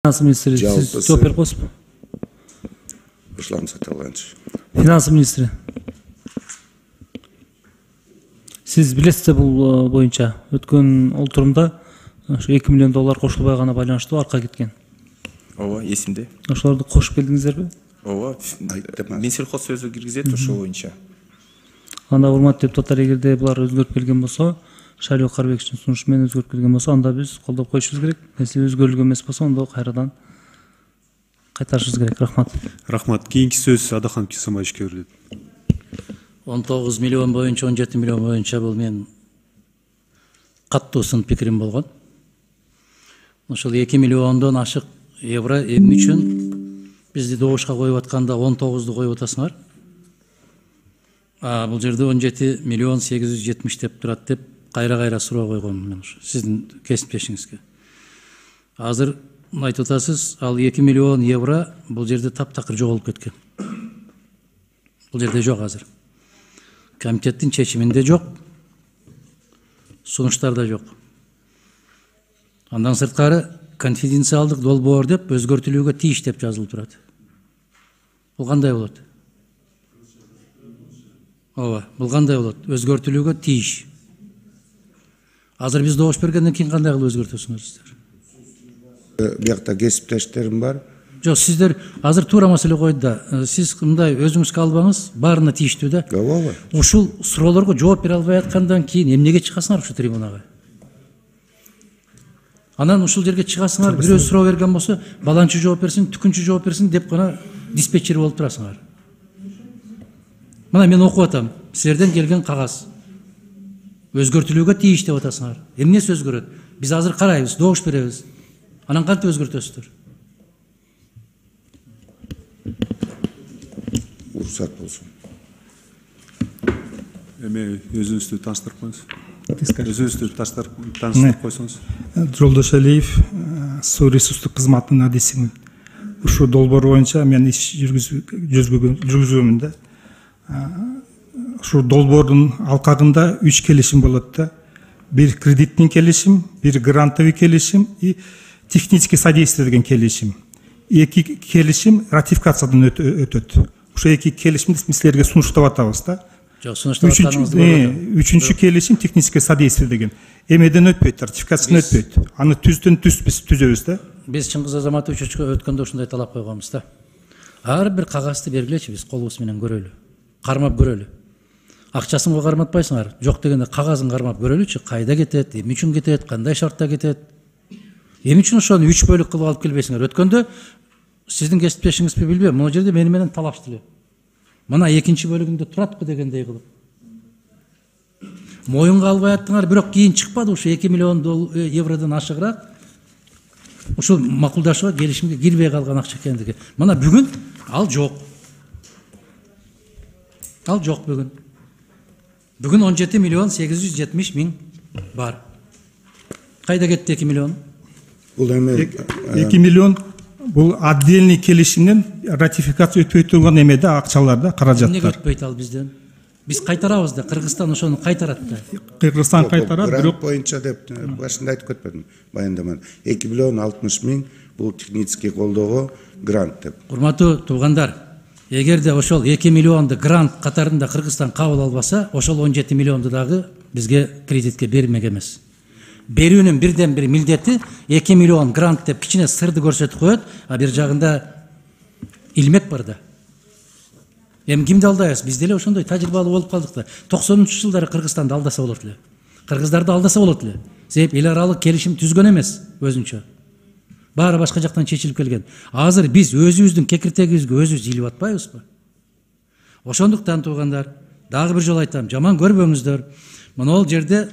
Финанс министри, сіз жооп берип коесузбу? Руслан Саталанович. Финанс министри. Сиз билесизби бул боюнча өткөн олтурумда $2 миллион кошулбай гана байланыштуу арка кеткен. Ооба, эсимде. Ошолорду кошуп келдиңиздерби? Ооба, Минсельхоз сөзү киргизет ошол боюнча. Анда урматтуу депутаттар, эгерде булар өзгөрүп келген болсо, Шайлоо Карбековичтин сунушу менен өзгөрүп келген болсо, анда биз колдоп коюшубуз керек. Если өзгөрүлгөн эмес болсо, анда кайрадан кайтарышыбыз керек. Рахмат. Рахмат. Кийинки сөз Адахан Кисамаевичке берилет. 19 миллион боюнча, 17 миллион боюнча бул мен каттуу сын пикирим болгон. Ошол 2 миллиондон ашык евро эмне үчүн бизди добушка коюп атканда 19ду коюп атасыңар? Бул жерде 17 миллион 870 деп турат деп кайра суроо койгом мен ушу сиздин кесиптешиңизге. Азыр айтып атасыз, ал 2 миллион евро бул жерде таптакыр жоголуп кеткен. Бул жерде жок азыр. Комитеттин чечиминде жок. Сунуштарда жок. Андан сырткары конфиденциалдык долбоор деп өзгөртүлүүгө тийиш деп жазылып турат. Бул кандай болот? Ооба, бул кандай болот? Өзгөртүлүүгө тийиш. Азыр биз добуш бергенден кийин кандай кылып өзгөртөсүңөр сиздер? Биякта кесиптештерим бар. Жок, сиздер азыр туура маселе койду да. Сиз мындай өзүңүзгө албаңыз, баарына тийиштүү да. Ооба. Ушул суроолорго жооп бере албай аткандан кийин эмнеге чыгасыңар ушу трибунага? Анан ушул жерге чыгасыңар, бирөө суроо берген болсо, баланчы жооп берсин, түкүнчү жооп берсин деп гана диспетчер болуп турасыңар. Мына мен окуп атам. Силерден келген кагаз. Өзгөртүлүүгө тийиш деп атасыңар. Эмнеси өзгөрөт? Биз азыр карайбыз, добуш беребиз. Анан кантип өзгөртөсүздөр? Уруксат болсун. Эми өзүңүздү тааныштырып коюңуз. Өзүңүздү тааныштырып койсоңуз. Жолдош Алиев, суу ресурстук кызматынын адисимин. Ушу долбоор боюнча мен иш жүргүзгөмүн да. Ушу долбоордун алкагында 3 келишим болот да. Бир кредиттин келишим, бир грантовый келишим и технический содействие деген келишим. 2 келишим ратификациядан өтөт. Ушу 2 келишимди силерге сунуштап атабыз да. Жок, сунуштап атканыңызды көрдүм. 3-чү келишим технический содействие деген. Эмеден өтпөйт, ратификациядан өтпөйт. Аны түздөн түз биз түзөбүз да. Биз Чыңгыз Азаматовичке өткөндө ушундай талап койгонбуз да. Ар бир кагазды бергилечи, биз колубуз менен көрөлү. Кармап көрөлү. Акчасын карматпайсыңар. Жок дегенде кагазын кармап көрөлүчү. Кайда кетет, эмне үчүн кетет, кандай шартта кетет? Эмне үчүн ошону 3 бөлүк кылып алып келбейсиңер? Өткөндө сиздин кесиптешиңизби билбейм, могу жерде мени менен талашты эле. Мына экинчи бөлүгүндө туратпы дегендей кылып. Моюнга албай аттыңар, бирок кийин чыкпады ушу 2 миллион евродон ашыгыраак. Ушул макулдашууга, келишимге кирбей калган акча экендиги. Мына бүгүн ал жок. Ал жок бүгүн. Бүгүн 17 миллион 870 миң бар. Кайда кетти 2 миллион? Бул эми 2 миллион бул отдельный келишимден ратификация өтпөй турган эмеде акчаларда, каражаттар. Эмнеге өтпөйт ал бизден? Биз кайтарабыз да, Кыргызстан ошону кайтарат да. Кыргызстан кайтарат, грант бирок боюнча деп башында айтып кетпедим баяндаманы. 2 миллион 60 миң бул технический колдоого грант деп. Урматтуу туугандар, эгерде ошол 2 миллионду грант катарында Кыргызстан кабыл албаса, ошол 17 миллионду дагы бизге кредитке бермек эмес. Берүүнүн бирден бир милдети 2 миллион грант деп кичине сырды көрсөтүп коет, а бир жагында илмек бар да. Эми кимди алдайбыз? Биз деле ошондой тажрыйбалуу болуп калдык да. 90-жылдары Кыргызстанды алдаса болот эле. Кыргыздарды алдаса болот эле. Себеп эл аралык келишим түзгөн эмес өзүнчө. Баары башка жактан чечилип келген. Азыр биз өзүбүздүн кекиртегибизге өзүбүз илип атпайбызбы? Ошондуктан туугандар, дагы бир жолу айтам, жаман көрбөңүздөр. Мына жерде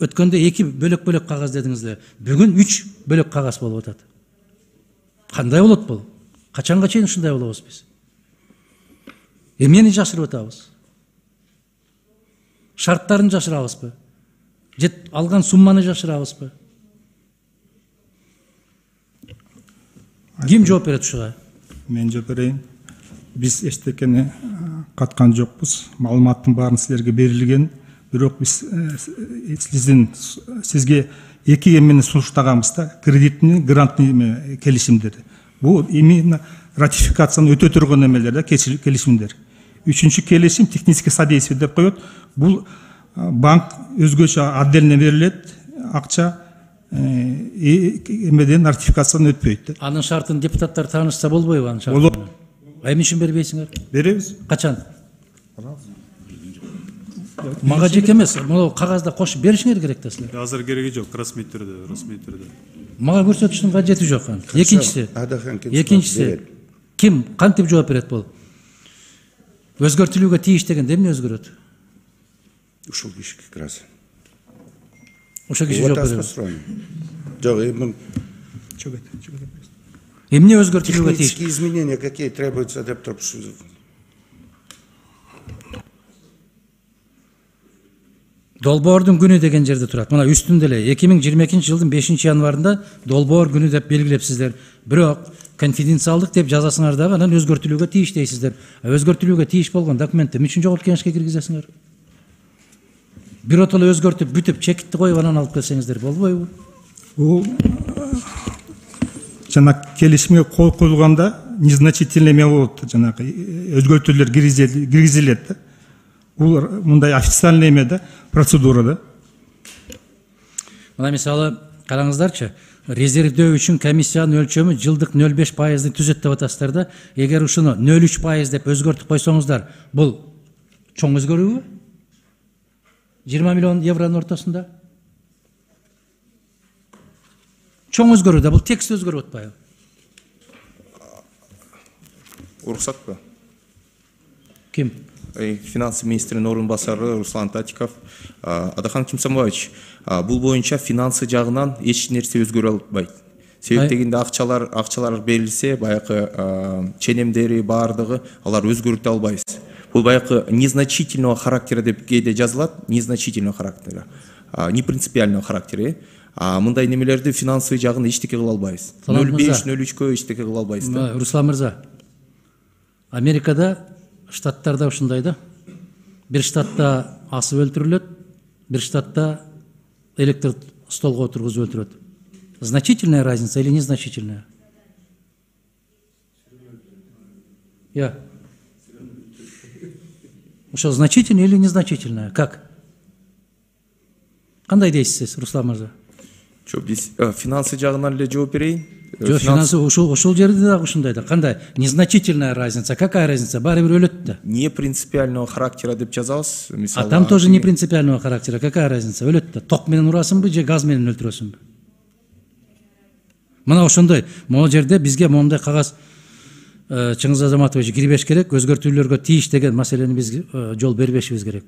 өткөндө 2 бөлөк кагаз дедиңиздер. Бүгүн 3 бөлөк кагаз болуп атат. Кандай болот бул? Качанга чейин ушундай болобуз биз? Эмнени жашырып атабыз? Шарттарын жашырабызбы? Же алган сумманы жашырабызбы? Ким жооп берет ушуга? мен жооп берейин. Биз эчтекени каткан жокпуз. Маалыматтын баарын силерге берилген. Бирок биз сизге эки эмени сунуштаганбыз да, кредиттин гранттын келишимдери. Бул именно ратификацияны өтө турган эмелер да, келишимдер. Үчүнчү келишим технический содействие деп коет. Бул банк өзгөчө отдельно берилет, акча эмеден ратификациядан өтпөйт. Анын шартын депутаттар таанышса болбойбу анын шартын? Эмне үчүн бербейсиңер? Беребиз. Качан? Мага жеке эмес, могу кагазда кошуп беришиңер керек да силер. Азыр кереги жок, расмий түрдө. Мага көрсөтүштүн кажети жок. Экинчиси, ким кантип жооп берет бул? Өзгөртүлүүгө тийиш дегенде эмне өзгөрөт? Ушул киши как раз. Ошо киши жооп берет. Жок, эми Эмне өзгөртүлүүгө тийиш? технические изменения какие требуются деп турупсуз. Долбоордун күнү деген жерде турат. Мына үстүндө эле 2022-жылдын 5-январында долбоор күнү деп белгилепсиздер. Бирок конфиденциалдык деп жазасыңар дагы, анан өзгөртүлүүгө тийиш дейсиздер. Өзгөртүлүүгө тийиш болгон документти эмне үчүн жогорку кеңешке киргизесиңер? Биротоло өзгөртүп бүтүп чекитти коюп анан алып келсеңиздер болбойбу? Бул жана келишимге кол коюлганда незначительный эме болот, жанагы өзгөртүүлөр киргизилет да. Бул мындай официальный эме да, процедура да. Мына мисалы караңыздарчы, резервдөө үчүн комиссиянын өлчөмү жылдык 0,5%-ды түзөт деп атасыздар да. Эгер ушуну 0,3% деп өзгөртүп койсоңуздар, бул чоң өзгөрүүбү? 20 миллион евронун ортосунда. Чоң өзгөрүү да, бул текст өзгөрүп атпайбы? Уруксатпы? Ким? Финансы министринин орун басары Руслан Татиков. Адахан Кимсомбаевич, бул боюнча финансы жагынан эч нерсе өзгөрө албайт. Себеп дегенде акчалар берилсе, баягы ченемдери баардыгы алар өзгөртө албайбыз. Бул баягы незначительного характера деп кээде жазылат, незначительного характера, не принципиального характера. Мындай немелерди финансы жагын эчтеке кыла албайбыз. 0,5-0,3кө эчтеке кыла албайбыз да. Руслан мырза, Америкада, штаттарда ушундай да. Бир штатта асып өлтүрүлөт, бир штатта электр столго отургузуп өлтүрөт. Значительная разница или незначительная? Я. Ошо значительная или незначительная? Как? Кандай дейсиз, Руслан мырза? Финансы жагынан эле жооп берейин. Жок, финансы ошол жерде дагы ушундай да. Кандай? Незначительная разница. Какая разница? Баары бир өлөт да. Не принципиального характера деп жазабыз. А там тоже не принципиального характера. Какая разница? Өлөт да. Ток менен урасыңбы же газ менен өлтүрөсүңбү? Мына ошондой. Могу жерде бизге момундай кагаз Чыңгыз Азаматович кирбеш керек, өзгөртүүлөргө тийиш деген маселени биз жол бербешибиз керек.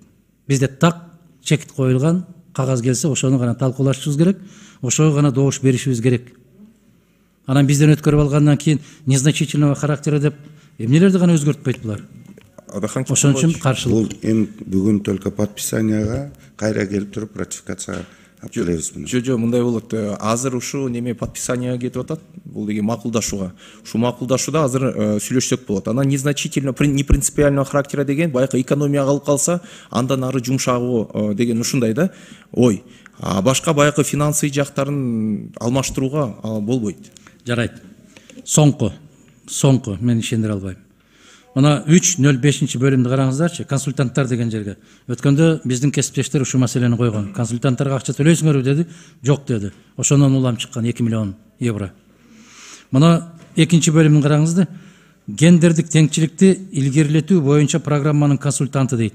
Бизде так чекит коюлган кагаз келсе, ошону гана талкуулашыбыз керек, ошого гана добуш беришибиз керек. Анан бизден өткөрүп алгандан кийин незначительного характера деп эмнелерди гана өзгөртпөйт булар. Ошон үчүн каршылык. Бул эми бүгүн только подписанияга кайра келип туруп ратификацияга алып келебиз муну. Жо, мындай болот. Азыр ушу неме подписанияга кетип атат. Бул деген макулдашууга. Ушу макулдашууда азыр сүйлөшсөк болот. Анан незначительно, не принципиального характера деген баягы экономияга алып калса, андан ары жумшагуу деген ушундай да. Ой, башка баягы финансы жактарын алмаштырууга болбойт. Жарайт. Соңку мен ишендире албайм. Мына 3.05 бөлүмдү караңыздарчы, консультанттар деген жерге. Өткөндө биздин кесиптештер ушул маселени койгон. Консультанттарга акча төлөйсүңөрбү деди, жок деди. Ошондон улам чыккан 2 миллион евро. Мына 2 бөлүмүн караңызды. Гендердик теңчиликти илгерилетүү боюнча программанын консультанты дейт.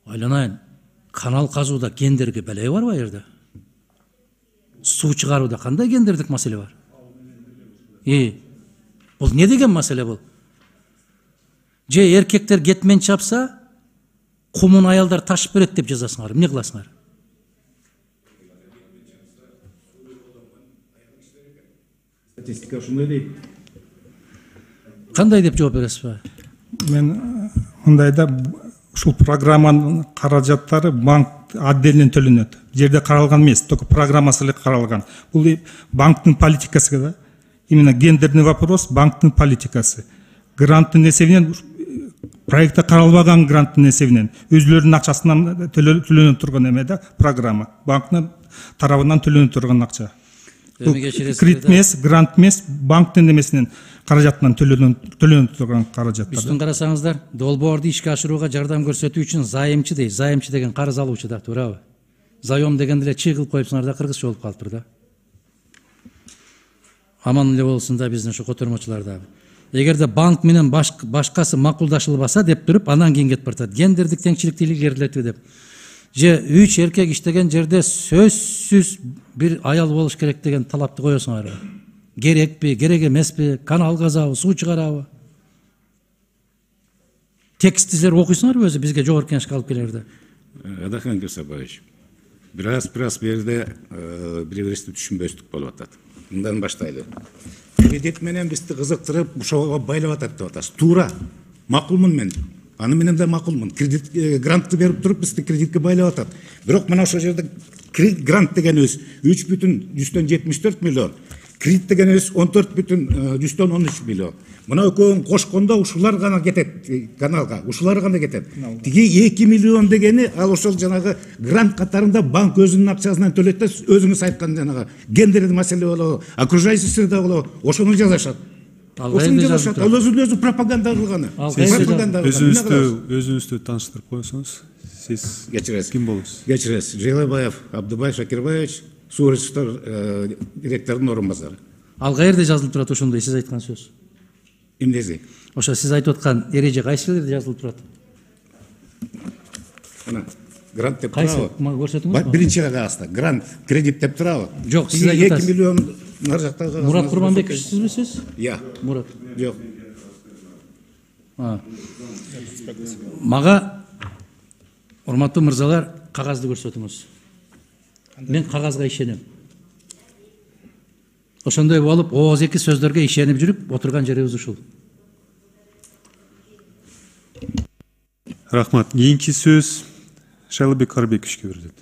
Ойлонайын, канал казууда гендерге белеги барбы ал жерде? Суу чыгарууда кандай гендердик маселе бар? Бул не деген маселе бул? Же эркектер кетмен чапса, кумун аялдар ташып берет деп жазасыңар. Эмне кыласыңар? Статистика ушундай дейт. Кандай деп жооп бересизби? Мен мындайда ушул программанын каражаттары банк отдельно төлөнөт. Жерде каралган эмес, только программасы эле каралган. Бул банктын политикасы да. Именно гендерный вопрос банктын политикасы. Гранттын эсебинен, проектте каралбаган гранттын эсебинен, өзүлөрүнүн акчасынан төлөнүп турган эме да программа. Банктын тарабынан төленіп тұрған ақша. Эми кечиресиз Кредит емес, грант емес, банктен немесинен каражатынан төленіп тұрған каражаттар. Үстүн карасаңыздар, долбоорду ишке ашырууга жардам көрсөтүү үчүн зайымчы дейт. Зайымчы деген карыз алуучу да, туурабы? Заем дегенде эле чыгыл коюпсуңар да кыргызча болуп калыптыр да. Аман эле болсун да биздин ушу котормочулар да. Эгерде банк менен башкасы макулдашылбаса деп туруп, анан кийин кетип баратат. Гендердик теңчиликти илгерилетүү деп. Же 3 эркек иштеген жерде сөзсүз бир аял болуш керек деген талапты коесуңар. Керекпи, керек эмеспи, канал казабы, суу чыгарабы? Текстти силер окуйсуңарбы өзү бизге жогорку кеңешке алып келерде? Адахан Кесабаевич, бираз берде бири-бирибизди түшүнбөстүк болуп атат. Мындан баштайлы. Кредит менен бизди кызыктырып, ушуга байлап атат деп атасыз. Туура. Макулмун мен. Аны менен да макулмун. Кредит грантты берип туруп бизди кредитке байлап атат. Бирок мына ошол жерде грант дегенибиз 3,174 миллион. Кредит дегенибиз 14,113 миллион. Мына экөөнүн кошкондо ушулар гана кетет каналга. Ушулар гана кетет. Тиги 2 миллион дегени ал ошол жанагы грант катарында банк өзүнүн акчасынан төлөйт да өзүңүз айткан жанагы гендердик маселе болобу, окружающий среда болобу, ошону жазышат. Ошону жазышат. Ал өзү пропаганда кылганы. Өзүңүздү тааныштырып коесуңуз. Сиз ким болосуз? Кечиресиз. Желебаев Абдыбай Шакирбаевич, суу ресурстар директорунун орун басары. Ал каерде жазылып турат ошондой сиз айткан сөз? Эмнеси? Ошо сиз айтып аткан эреже кайсы жерде жазылып турат? Мына грант деп Кайсы? турабы? Көрсөтүңүз. Биринчи кагазда грант, кредит деп турабы? Жок, сиз 2 миллион нар жактагы. Мурат Курманбеков сизби сиз? Я. Мурат. Жок. Мага урматтуу мырзалар, кагазды көрсөтүңүз. Мен кагазга ишенем. Ошондой болуп, ооз эки сөздөргө ишенип жүрүп отурган жерибиз ушул. Рахмат. Кийинки сөз Шайлыбек Карбековичке берилет.